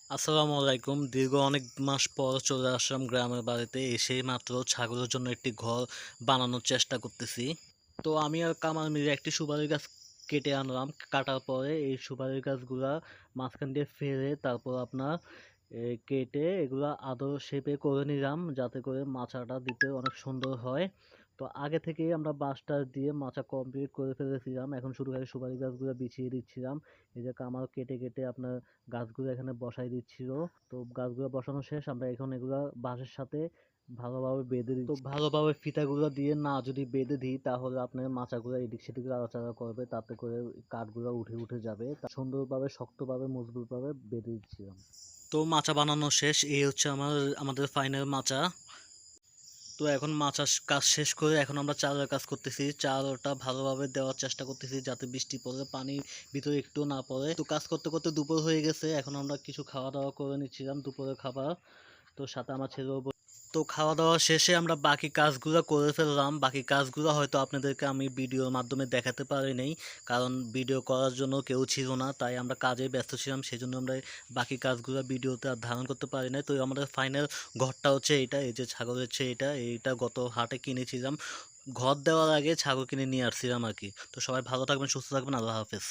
আসসালামু আলাইকুম। দীর্ঘ অনেক মাস পর চলে আসলাম গ্রামের বাড়িতে। এসেই মাত্র ছাগলের জন্য একটি ঘর বানানোর চেষ্টা করতেছি। তো আমি আর কামাল মিলে একটি সুপারি গাছ কেটে আনলাম। কাটার পরে এই সুপারি গাছগুলা মাঝখান দিয়ে ফেলে তারপর আপনার কেটে এগুলা আদর শেপে করে নিলাম, যাতে করে মাচাটা দিতে অনেক সুন্দর হয়। তো আগে থেকেই আমরা বাঁশটা দিয়ে মাচা কমপ্লিট করে ফেলেছিলাম। এখন শুধু খালি সুপারি গাছগুলো বিছিয়ে দিচ্ছিলাম। এই যে কামাল কেটে কেটে আপনার গাছগুলো এখানে বসাই দিচ্ছিল। তো গাছগুলো বসানো শেষ, আমরা এখন এগুলা বাঁশের সাথে ভালোভাবে বেঁধে দিই। তো ভালোভাবে ফিতাগুলো দিয়ে না যদি বেঁধে দিই তাহলে আপনার মাচাগুলো এদিক সেদিক নাড়াচাড়া করবে, তাতে করে কাঠগুলো উঠে উঠে যাবে। তা সুন্দরভাবে শক্তভাবে মজবুতভাবে বেঁধে দিচ্ছিলাম। তো মাচা বানানো শেষ। এই হচ্ছে আমাদের ফাইনাল মাচা। তো এখন মাচার কাজ শেষ করে এখন আমরা চালের কাজ করতেছি। চালটা ভালোভাবে দেওয়ার চেষ্টা করতেছি যাতে বৃষ্টি পড়লে পানি ভিতরে একটু না পড়ে। তো কাজ করতে করতে দুপুর হয়ে গেছে। এখন আমরা কিছু খাওয়া দাওয়া করে নিচ্ছিলাম দুপুরের খাবার। তো সাথে আমার ছেলেও তো খাওয়া দাওয়া শেষে আমরা বাকি কাজগুলো করে ফেললাম। বাকি কাজগুলো হয়তো আপনাদেরকে আমি ভিডিওর মাধ্যমে দেখাতে পারি নাই, কারণ ভিডিও করার জন্য কেউ ছিল না, তাই আমরা কাজে ব্যস্ত ছিলাম। সেজন্য আমরা বাকি কাজগুলো ভিডিওতে আর ধারণ করতে পারি নাই। তো আমাদের ফাইনাল ঘরটা হচ্ছে এইটা। এই যে ছাগল হচ্ছে এইটা গত হাটে কিনেছিলাম। ঘর দেওয়ার আগে ছাগল কিনে নিয়ে আসছিলাম আর কি। তো সবাই ভালো থাকবেন, সুস্থ থাকবেন, আল্লাহ হাফেজ।